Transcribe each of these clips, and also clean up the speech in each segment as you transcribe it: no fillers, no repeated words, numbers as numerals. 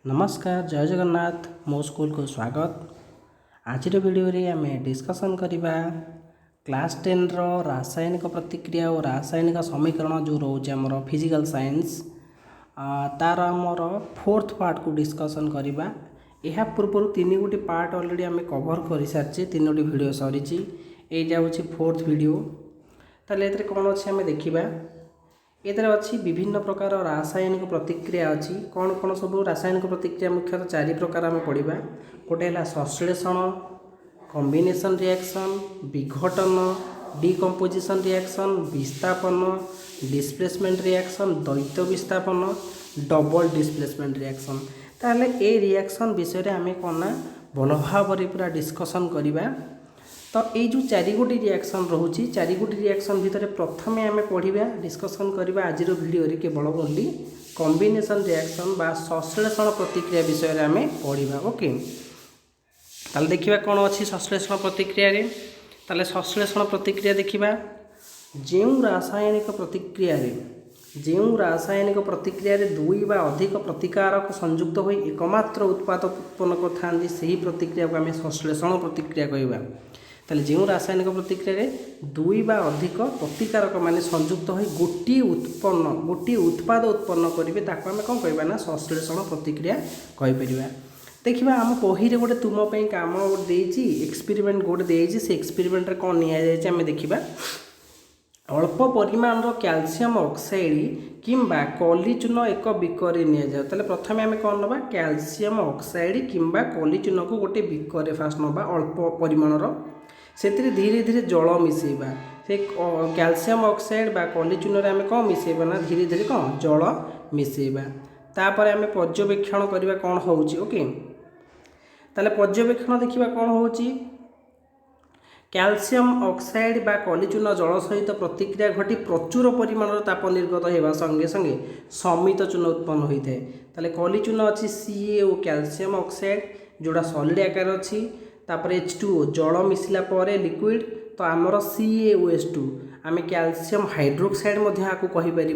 नमस्कार जय जगन्नाथ मो स्कूल को स्वागत। आज वीडियो रे आम डिस्कसन करवा क्लास 10 रो रासायनिक प्रतिक्रिया और रासायनिक समीकरण जो रोचे आमर फिजिकल साइंस तार आमर फोर्थ पार्ट को डिस्कसन करवा। यह पूर्व तीन गोटी पार्ट ऑलरेडी आम कवर कर सारी तीन गोटी वीडियो सरी ये फोर्थ वीडियो। ताले कौन अच्छे आम देखा एथर अच्छी विभिन्न प्रकार रासायनिक प्रतिक्रिया अच्छी कौन कौन सब रासायनिक प्रतिक्रिया मुख्यतः चारि प्रकार आम पढ़ा। गोटे है संश्लेषण, कॉम्बिनेशन रिएक्शन, विघटन, डिकम्पोजिशन रिएक्शन, विस्थापन, डिस्प्लेसमेंट रिएक्शन, द्वैत विस्थापन, डबल डिस्प्लेसमेंट रिएक्शन। ताहले ए रिएक्शन विषय आम कौन ना भल भाव पूरा डिस्कसन करवा। तो ये जो चारि गोटी रिएक्शन रोचे चारि गोटी रिएक्शन भितर प्रथम आम पढ़ा डिस्कसन करवा आज वीडियो केवल ओनली कॉम्बिनेशन रिएक्शन बा संश्लेषण प्रतिक्रिया विषय आम पढ़ा। ओके ताल देखा कौन अच्छी संश्लेषण प्रतिक्रिया रे। ताले संश्लेषण प्रतिक्रिया देखा जो रासायनिक प्रतिक्रिया दुई बा अधिक प्रतिकारक संयुक्त हो एकमात्र उत्पाद उत्पन्न करते से प्रतिक्रिया को आम संश्लेषण प्रतिक्रिया कहवा। ताले जो रासायनिक प्रतिक्रिया दुई बा अधिक प्रतिकारक मान संयुक्त हो गोटे उत्पाद उत्पन्न करेंगे ताको आम कौन कहवा ना संश्लेषण प्रतिक्रिया कहीपर। देखा आम बही गोटे तुमपाई कम गोटे एक्सपेरिमेंट गोटे देती से एक्सपेरिमेंट कौन निम देखा अल्प परिमाण कैल्शियम ऑक्साइड किंबा कली चून एक बिकर नि प्रथम आम कौन ना कैल्शियम ऑक्साइड किंबा कली चून को गोटे बिकर फास्ट ना अल्प परिमाणर से धीरे धीरे जल मिसेबा से कैल्शियम ऑक्साइड बा कली चून आम कौन मिसेबा ना धीरे धीरे कौन जल मिसेबा। तापर आम पर्यवेक्षण करवा कौन होची। ओके ताले पर्यवेक्षण देखा कौन होची कैल्शियम ऑक्साइड बा कली चून जल सहित प्रतिक्रिया घटी प्रचुर परिमाण ताप निर्गत होगा संगे संगे समित चून उत्पन्न होता है। ताले कली चून अच्छी CaO कैल्शियम ऑक्साइड जोड़ा सॉलिड आकार अच्छी तापर H2O जल मिसला लिक्विड तो आमर CaOH2 आम कैल्शियम हाइड्रोक्साइड कहीपर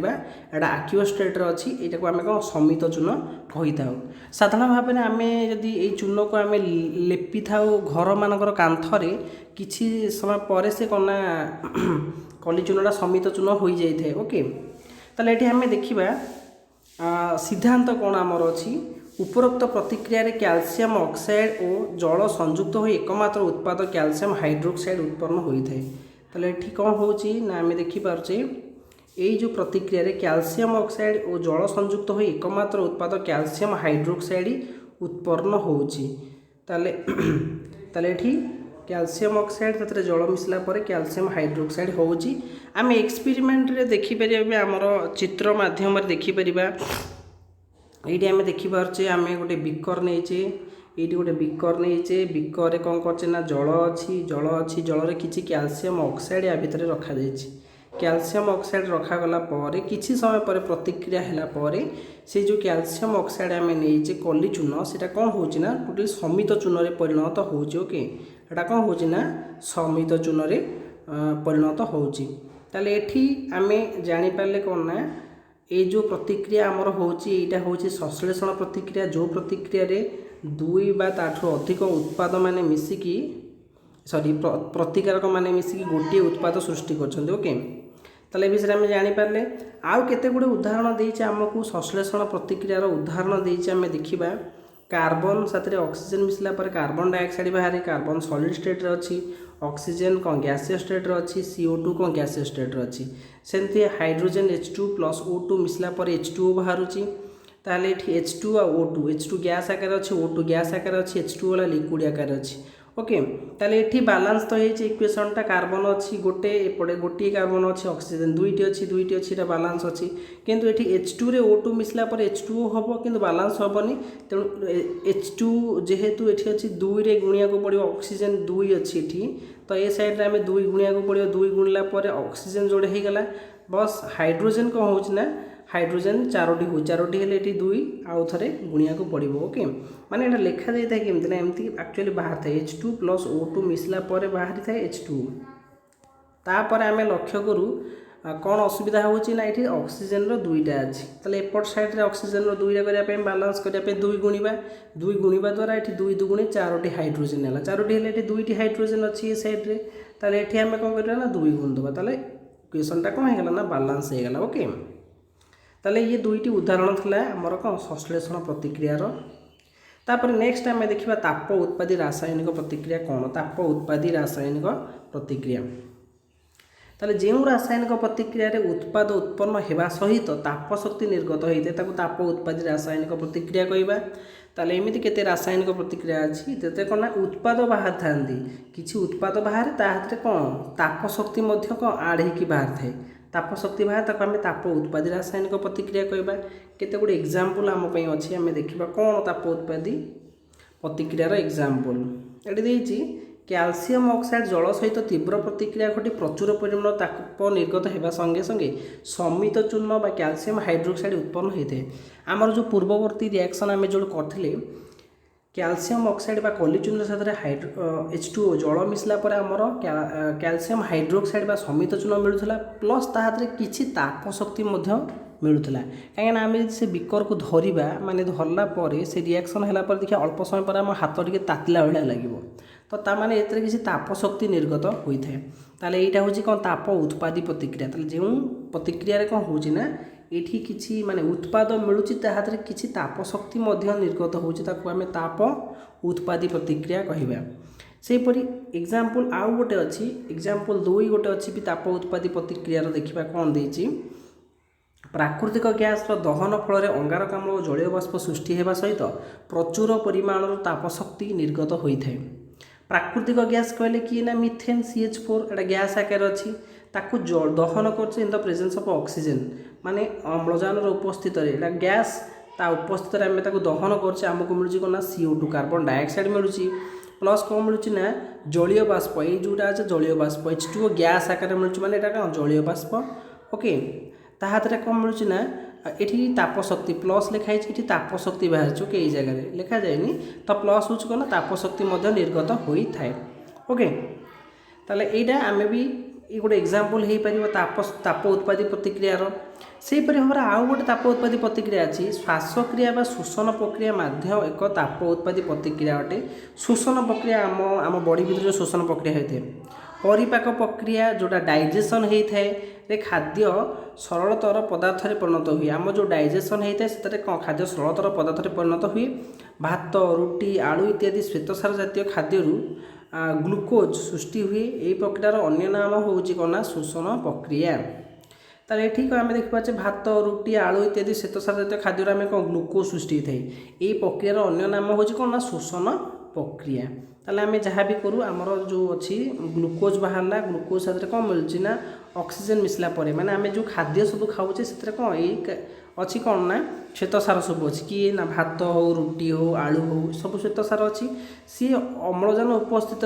एटा आक्यूअस स्टेट अच्छी यहाँ को आम कौन समित चून कही था। साधारण भाव में आम जदि ये चून को आम लेपि था घर मानकर कांथरे किछि समय पर से कौन ना कली चूनटा समित चून हो जाए। ओके ताले ये आम देखा सिद्धांत कौन आमर अच्छी उपरोक्त प्रतिक्रिया रे कैल्शियम ऑक्साइड और जल संयुक्त हो एकमात्र उत्पाद कैल्शियम हाइड्रोक्साइड उत्पन्न होता है। ताले ये कौन होची ना आम देखिपारे यही जो प्रतिक्रिया रे कैल्शियम ऑक्साइड और जल संयुक्त हो एकमात्र उत्पाद कैल्शियम हाइड्रोक्साइड उत्पन्न होची। ताले ताले ये कैल्शियम ऑक्साइड तथा जल मिसला पर कैल्शियम हाइड्रोक्साइड होची। आम एक्सपेरिमेंट रे देखिपर आमर चित्र माध्यम देखिपर ये आम देखिपारे आम गोटे बिकर नहींचे ये गोटे बिकर नहींचे बिकर कौन करना जल अच्छी जल किसी कैल्शियम ऑक्साइड या भितर रखा कैल्शियम ऑक्साइड रखागला किसी समय पर प्रतिक्रिया है से जो कैल्शियम ऑक्साइड आम नहींचे कली चून से कौन हो टोटल समित चून परिणत हो। ओके एटा कौन हो समित चून परिणत होताले ये आम जापारे कौन ना ये जो प्रतिक्रिया आमर होटा हूँ संश्लेषण प्रतिक्रिया जो प्रतिक्रिया रे दुई बा ताठू अधिक उत्पाद माने मिसिकी प्रतिकारक माने मिसिकी गोटे उत्पाद सृष्टि कर। ओके ताले विषय आम जापारे आउ केते गुड़े उदाहरण देइछे आमको संश्लेषण प्रतिक्रियार उदाहरण देइछे आम देखिबा कार्बन साथ ऑक्सीजन मिसला पर कार्बन डाइऑक्साइड बाहर कार्बन सॉलिड स्टेट रे अच्छी ऑक्सीजन कौन गैसियस स्टेट रे अच्छी CO2 कौन गैसियस स्टेट रे अच्छी सेमती हाइड्रोजन H2 प्लस O2 मिसला पर H2O बाहरुची ताले H2 आ O2 गैस आकार अच्छी O2 गैस आकार अच्छी H2 वाला लिक्विड आकार अच्छी। ओके ताले ये बालांस तो होइए इक्वेशनटा कार्बन अच्छी गोटे एपटे गोटे कार्बन अच्छी ऑक्सीजन दुईटी अच्छी बालांस अच्छी किंतु ये H2 रे O2 मिसला पर H2O हम किंतु बालांस हेनी तेणु H2 जेहेतु ये अच्छी दुई रे गुणिया को पड़ो ऑक्सीजन दुई अच्छी तो ये साइड आम दुई गुणिया को पड़ो दुई गुणला ऑक्सीजन जोड़े हो गला बस हाइड्रोजन कौन हो हाइड्रोजन चारोटी हो चारोटी हेल्ले दुई आउ थे गुणिया को पड़ो। ओके माने ये लिखा जाता है केमती ना एमती एक्चुअली बाहर था H2 प्लस O2 मिसला बाहरी था H2 तापर आम लक्ष्य करूँ कौन असुविधा होची ना ये ऑक्सीजन रो दुईटा अच्छी ताले एपट साइड रे ऑक्सीजन रो दुईटा करने बालांस करने दुई गुणिबा द्वारा ये दुई दुगुणी चारोटी हाइड्रोजन है चारोटी हेल्ले ये दुईटी हाइड्रोजन अच्छी ये साइड रे ताले ये आम कौन करवा ना दुई गुण दबा ताले इक्वेशनटा कौन होगा ना बालांस होगा ओके। ताले ये दुईटी उदाहरण था आमर कौन संश्लेषण प्रतिक्रियार। तापर नेक्स्ट आम देखा ताप उत्पादी रासायनिक प्रतिक्रिया कौन ताप उत्पादी रासायनिक प्रतिक्रिया ताले जो रासायनिक प्रतिक्रिया उत्पाद उत्पन्न होगा सहित ताप शक्ति निर्गत होता है ताप उत्पादी रासायनिक प्रतिक्रिया कहवा। ताले एमती केते रासायनिक प्रतिक्रिया अच्छी तेते कौन ना उत्पाद बाहर था किसी उत्पाद बाहर ताहरे कौन ताप शक्ति कौन आड़ हो बाहर थाए ताप शक्ति बाहर ताको आम ताप उत्पादी रासायनिक प्रतिक्रिया कहवा। केते गुडे एग्जांपल आम अच्छी आम देखा कौन ताप उत्पादी प्रतिक्रियार एग्जांपल ये देती क्याल्सियम ऑक्साइड जल सहित तीव्र प्रतिक्रिया घटी प्रचुर परिमाण ताप निर्गत होगा संगे संगे समित चूर्ण बा क्याल्सियम हाइड्रोक्साइड उत्पन्न होता है। आमर जो पूर्ववर्ती रिएक्शन आम जो करते क्याल्सियम ऑक्साइड बा कली चूर्ण सहित H2O जल मिसला पर आमर क्याल्सियम हाइड्रोक्साइड बा समित चूर्ण मिलूला प्लस ताहारे किछि ताप शक्ति मिलूला कहीं आम से बिकर को धरवा माने धरला से रिएक्शन है देखिए अल्प समय पर आम हाथ टे तातिला भाया लगे तो ताने एतरे किसी ताप शक्ति निर्गत होता है। ताले यहाँ हूँ कौन ताप उत्पादी प्रतिक्रिया ताले जो प्रतिक्रिया कौन होची ना ये किसी माने उत्पाद मिलूँ ताहारे किसी ताप शक्ति निर्गत होची ताको आमे ताप उत्पादी प्रतिक्रिया कहवा। सेहीपरि एग्जांपल आउ गोटे अच्छी एग्जांपल 2 गोटे अच्छी भी ताप उत्पादी प्रतिक्रिया देखा कौन देची प्राकृतिक गैस दहन फल अंगारकाम्ल और जलीय बाष्प सृष्टि होगा सहित प्रचुर परिमाण ताप शक्ति निर्गत होता है। प्राकृतिक गैस कहले कि ना मिथेन CH4 एटा गैस आकार अच्छी ताकू दहन कर in the presence of oxygen माने अम्लजान उपस्थित गैस ता उपस्थित आम दहन कर आमको मिलूँ कौन ना CO2 कार्बन डाइऑक्साइड मिलूँ प्लस कौन मिलूँ ना जलीय बाष्प ये जोटा अच्छे जलीय बाष्प H2O गैस आकार मिलूँ माने कौन जलीय बाष्प ओके। ताहारे कौन मिलूँ ना ये ताप शक्ति प्लस लिखाई ये ताप शक्ति बाहर कई जगह लिखा जाए तो प्लस हूँ कौन ताप शक्ति निर्गत होता है ओके। ताले यहाँ आम भी ये गोटे एग्जांपल हो पार ताप उत्पादी प्रतिक्रियार। से भाव आउ गोटे ताप उत्पादी प्रतिक्रिया अच्छी श्वासक्रिया बा शोषण प्रक्रिया माध्यम एक ताप उत्पादी प्रतिक्रिया अटे। शोषण प्रक्रिया आम आम बॉडी भीतर जो शोषण प्रक्रिया होता है परिपाक प्रक्रिया जोटा डाइजेशन होता है खाद्य सरलतर पदार्थ परिणत हुए आम जो डाइजेशन होता है से खाद्य सरलतर पदार्थ परिणत हुए भात रुटी आलू इत्यादि श्वेतसार जातीय खाद्य ग्लूकोज सृष्टि हुए यही प्रक्रियार अन्य नाम हूँ कौन ना शोषण प्रक्रिया। ताले ठीक आम देखिए भात रुटी आलू इत्यादि श्वेतसार जातीय खाद्य आम कौन ग्लूकोज सृष्टि होता है यही प्रक्रियार अन्य नाम हूँ कौन ना शोषण प्रक्रिया। ताले आम जहाँ भी करूँ आमर जो अच्छी ग्लूकोज बाहरला ग्लूकोज साथ कौन मिलूँ ना ऑक्सीजन मिसला पर माने आम जो खाद्य सब खाऊे से कौन ये अच्छी कौन ना श्वेतसार सब अच्छी कि ना भात हो रुटी हो आलू हो सब श्वेतसार अच्छी सी अम्लजान उपस्थित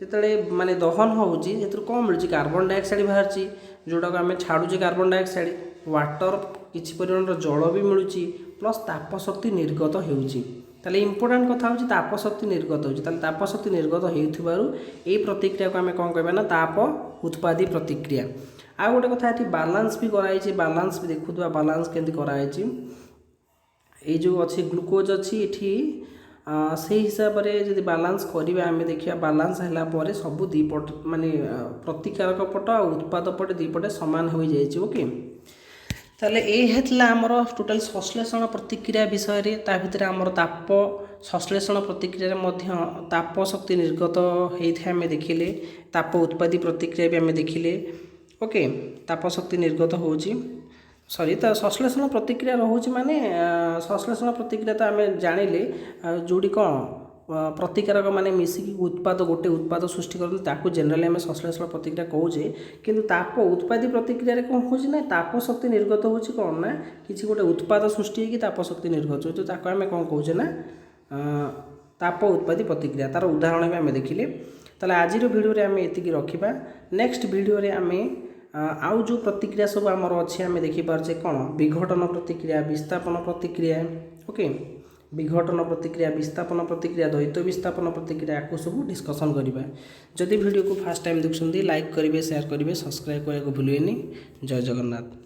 जिते माने दहन होची कौन मिलूँ कार्बन डाइऑक्साइड बाहर जोटा आम छाड़ुचे कार्बन डाइऑक्साइड वाटर किसी परिमाण जल भी मिलूँ प्लस ताप शक्ति निर्गत होउची। ताले इम्पोर्टाट कथा हूँ ताप शक्ति निर्गत होती ताप शक्ति निर्गत हो प्रतिक्रिया को आम कौन कहना ताप उत्पादी प्रतिक्रिया। आ गोटे कथा ये बालांस भी कराई बालांस भी देखुवा बालांस केमती कराई ये जो अच्छी ग्लूकोज अच्छी ये से हिसाब से जब बालांस करिबा आम देखिए बालांस है सब दीपट माने प्रतिकारक पट और उत्पाद पट दीपटे सामान हो जाए ओके। ताले ये आमर टोटाल संश्लेषण प्रतिक्रिया विषय रे ता भितर आमर ताप संश्लेषण प्रतिक्रिया ताप शक्ति निर्गत होता आम देखिले ताप उत्पादी प्रतिक्रिया भी आम देखिले ओके। ताप शक्ति निर्गत होची सॉरी तो संश्लेषण प्रतिक्रिया रोच माने संश्लेषण प्रतिक्रिया तो आम जानिले जोड़ी कौन प्रतिकारक माने मिसिकी उत्पाद गोटे उत्पाद सृष्टि करते जेनराली आम संश्लेषण प्रतिक्रिया कहे किंतु ताप उत्पादी प्रतिक्रिया कौन हो ना ताप शक्ति निर्गत हो कौन ना किसी गोटे उत्पाद सृष्टि होगी ताप शक्ति निर्गत हो तो आम कौन कहे ना ताप उत्पादी प्रतिक्रिया तार उदाहरण भी आम देखिले। ताले आज भिडियो आम ये रखा नेक्स्ट भिडियो आम आउ जो प्रतिक्रिया सब आमर अच्छे आम देखिपारे कौन विघटन प्रतिक्रिया विस्थापन प्रतिक्रिया ओके विघटन प्रतिक्रिया, विस्थापन प्रतिक्रिया, द्वैत विस्थापन प्रतिक्रिया या सब डिस्कसन करवा। जदि वीडियो को फास्ट टाइम देखुं लाइक करेंगे, शेयर करेंगे, सब्सक्राइब करने को भूलें। जय जगन्नाथ।